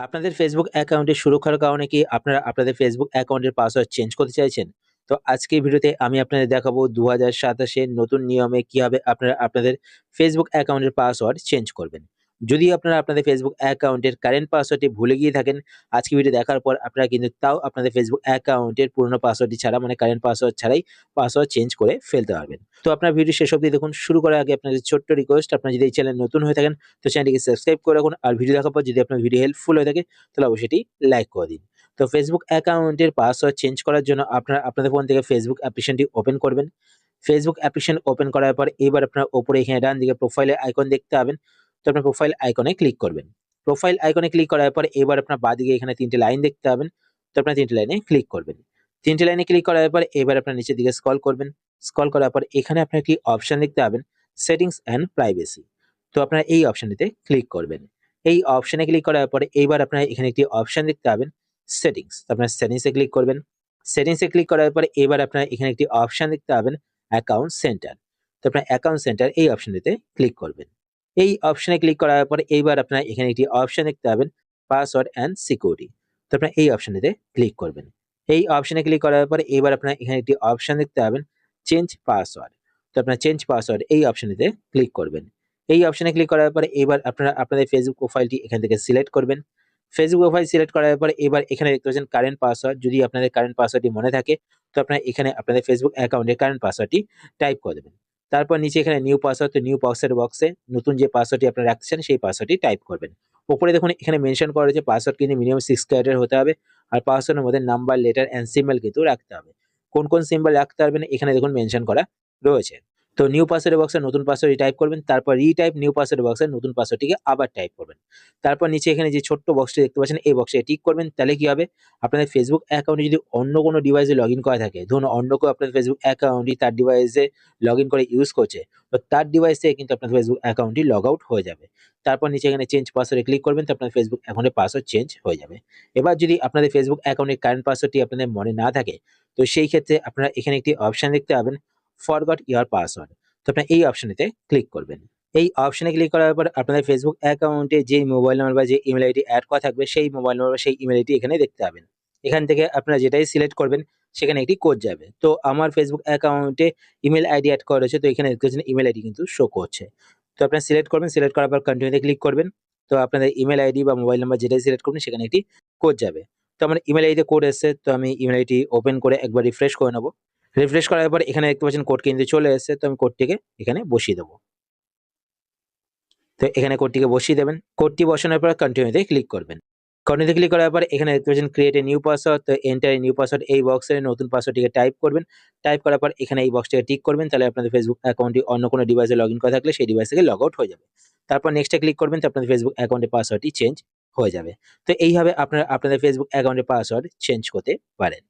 আপনাদের ফেসবুক অ্যাকাউন্টের সুরক্ষার কারণে কি আপনারা আপনাদের ফেসবুক অ্যাকাউন্টের পাসওয়ার্ড চেঞ্জ করতে চাইছেন? তো আজকের ভিডিওতে আমি আপনাদের দেখাবো ২০২৭ এর নতুন নিয়মে কিভাবে আপনারা আপনাদের ফেসবুক অ্যাকাউন্টের পাসওয়ার্ড চেঞ্জ করবেন। যদি আপনারা আপনাদের ফেসবুক অ্যাকাউন্টের কারেন্ট পাসওয়ার্ডটি ভুলে গিয়ে থাকেন, আজকের ভিডিও দেখার পর আপনারা কিন্তু তাও আপনাদের ফেসবুক অ্যাকাউন্টের পুরনো পাসওয়ার্ডটি ছাড়া মানে কারেন্ট পাসওয়ার্ড ছাড়াই পাসওয়ার্ড চেঞ্জ করে ফেলতে পারবেন। তো আপনার ভিডিও শেষ অবধি দেখুন। শুরু করার আগে আপনাদের ছোট্ট রিকোয়েস্ট, আপনারা যদি এই চ্যানেলে নতুন হয়ে থাকেন তো চ্যানেলটিকে সাবস্ক্রাইব করে রাখুন। আর ভিডিও দেখার পর যদি আপনার ভিডিও হেল্পফুল হয়ে থাকে তাহলে অবশ্যই এটি লাইক করে দিন। তো ফেসবুক অ্যাকাউন্টের পাসওয়ার্ড চেঞ্জ করার জন্য আপনারা আপনাদের ফোন থেকে ফেসবুক অ্যাপ্লিকেশনটি ওপেন করবেন। ফেসবুক অ্যাপ্লিকেশন ওপেন করার পর এবার আপনার উপরে এখানে ডান দিকে প্রোফাইলের আইকন দেখতে পাবেন। তো আপনার প্রোফাইল আইকনে ক্লিক করবেন। প্রোফাইল আইকনে ক্লিক করার পর এবার আপনার বাঁদিকে এখানে ৩ টে লাইন দেখতে পাবেন। তো আপনার ৩ টে লাইনে ক্লিক করবেন। ৩ টে লাইনে ক্লিক করার পর এবার আপনার নিচের দিকে স্ক্রল করবেন। স্ক্রল করার পর এখানে আপনার একটি অপশন দেখতে পাবেন, সেটিংস অ্যান্ড প্রাইভেসি। তো আপনারা এই অপশনটিতে ক্লিক করবেন। এই অপশনে ক্লিক করার পরে এইবার আপনারা এখানে একটি অপশন দেখতে পাবেন, সেটিংস। তো আপনারা সেটিংস এ ক্লিক করবেন। সেটিংস এ ক্লিক করার পরে এবার আপনারা এখানে একটি অপশন দেখতে পাবেন, অ্যাকাউন্ট সেন্টার। তো আপনারা অ্যাকাউন্ট সেন্টার এই অপশনটিতে ক্লিক করবেন। এই অপশনে ক্লিক করার পরে এইবার আপনারা এখানে একটি অপশন দেখতে পাবেন, পাসওয়ার্ড অ্যান্ড সিকিউরিটি। তো আপনারা এই অপশনটিতে ক্লিক করবেন। এই অপশনে ক্লিক করার পরে এবার আপনারা এখানে একটি অপশন দেখতে পাবেন, চেঞ্জ পাসওয়ার্ড। তো আপনারা চেঞ্জ পাসওয়ার্ড এই অপশনটিতে ক্লিক করবেন। এই অপশনে ক্লিক করার পরে এবার আপনারা আপনাদের ফেসবুক প্রোফাইলটি এখান থেকে সিলেক্ট করবেন। ফেসবুক প্রোফাইল সিলেক্ট করার পরে এবার এখানে দেখতে পাচ্ছেন কারেন্ট পাসওয়ার্ড। যদি আপনাদের কারেন্ট পাসওয়ার্ডটি মনে থাকে তো আপনারা এখানে আপনাদের ফেসবুক অ্যাকাউন্টের কারেন্ট পাসওয়ার্ডটি টাইপ করে দেবেন। তারপর নিচে এখানে নিউ পাসওয়ার্ড, তো নিউ পাসওয়ার্ড বক্সে নতুন যে পাসওয়ার্ডটি আপনারা রাখছেন সেই পাসওয়ার্ডটি টাইপ করবেন। উপরে দেখুন এখানে মেনশন করা রয়েছে পাসওয়ার্ড কিন্তু মিনিমাম 6 ক্যারেক্টার হতে হবে। আর পাসওয়ার্ডের মধ্যে নাম্বার, লেটার অ্যান্ড সিম্বল কিন্তু রাখতে হবে। কোন কোন সিম্বল রাখতে পারবেন এখানে দেখুন মেনশন করা রয়েছে। তো নিউ পাসওয়ার্ড বক্সে নতুন পাসওয়ার্ড টাইপ করবেন। তারপর রিটাইপ নিউ পাসওয়ার্ড বক্সে নতুন পাসওয়ার্ডটিকে আবার টাইপ করবেন। তারপর নিচে এখানে যে ছোট্ট বক্সটি দেখতে পাচ্ছেন এই বক্সে টিক করবেন। তাহলে কি হবে, আপনাদের ফেসবুক অ্যাকাউন্টে যদি অন্য কোনো ডিভাইসে লগইন করা থাকে, ধরুন অন্য কেউ আপনার ফেসবুক অ্যাকাউন্টটি তার ডিভাইসে লগইন করে ইউজ করছে, তো তার ডিভাইস থেকে কিন্তু আপনার ফেসবুক অ্যাকাউন্টটি লগ আউট হয়ে যাবে। তারপর নিচে এখানে চেঞ্জ পাসওয়ার্ডে ক্লিক করবেন, তো আপনার ফেসবুক অ্যাকাউন্টের পাসওয়ার্ড চেঞ্জ হয়ে যাবে। এবার যদি আপনাদের ফেসবুক অ্যাকাউন্টের কারেন্ট পাসওয়ার্ডটি আপনাদের মনে না থাকে তো সেই ক্ষেত্রে আপনারা এখানে একটি অপশন দেখতে পাবেন, ফরগট ইওর পাসওয়ার্ড। তো আপনারা এই অপশনেতে ক্লিক করবেন। এই অপশনে ক্লিক করার পর আপনাদের ফেসবুক অ্যাকাউন্টে যে মোবাইল নাম্বার বা যে ইমেল আইডি এড করা থাকবে সেই মোবাইল নাম্বার বা সেই ইমেল আইডি এখানে দেখতে পাবেন। এখান থেকে আপনারা যেটাই সিলেক্ট করবেন সেখানে একটি কোড যাবে। তো আমার ফেসবুক অ্যাকাউন্টে ইমেল আইডি এড করা রয়েছে, তো এখানে দেখতে পাচ্ছেন ইমেল আইডি কিন্তু শো করছে। তো আপনারা সিলেক্ট করবেন, সিলেক্ট করার পর কন্টিনিউতে ক্লিক করবেন। তো আপনাদের ইমেল আইডি বা মোবাইল নাম্বার যেটাই সিলেক্ট করবেন সেখানে একটি কোড যাবে। তো আমার ইমেল আইডিতে কোড এসেছে, তো আমি ইমেল আইডি ওপেন করে একবার রিফ্রেশ করে নেব। রিফ্রেশ করার পর এখানে দেখতে পাচ্ছেন কোড কিন্তু চলে এসেছে, তো আমি কোডটিকে এখানে বসিয়ে দেবো। তো এখানে কোডটিকে বসিয়ে দেবেন। কোডটি বসানোর পর কন্টিনিউতে ক্লিক করবেন। কন্টিনিউতে ক্লিক করার পর এখানে দেখতে পাচ্ছেন ক্রিয়েট এ নিউ পাসওয়ার্ড, তো এন্টার এ নিউ পাসওয়ার্ড এই বক্সে নতুন পাসওয়ার্ডটিকে টাইপ করবেন। টাইপ করার পর এখানে এই বক্সটিকে টিক করবেন, তাহলে আপনাদের ফেসবুক অ্যাকাউন্টটি অন্য কোনো ডিভাইসে লগইন করা থাকলে সেই ডিভাইস থেকে লগ আউট হয়ে যাবে। তারপর নেক্সটে ক্লিক করবেন, তো আপনাদের ফেসবুক অ্যাকাউন্টের পাসওয়ার্ডটি চেঞ্জ হয়ে যাবে। তো এইভাবে আপনারা আপনাদের ফেসবুক অ্যাকাউন্টের পাসওয়ার্ড চেঞ্জ করতে পারেন।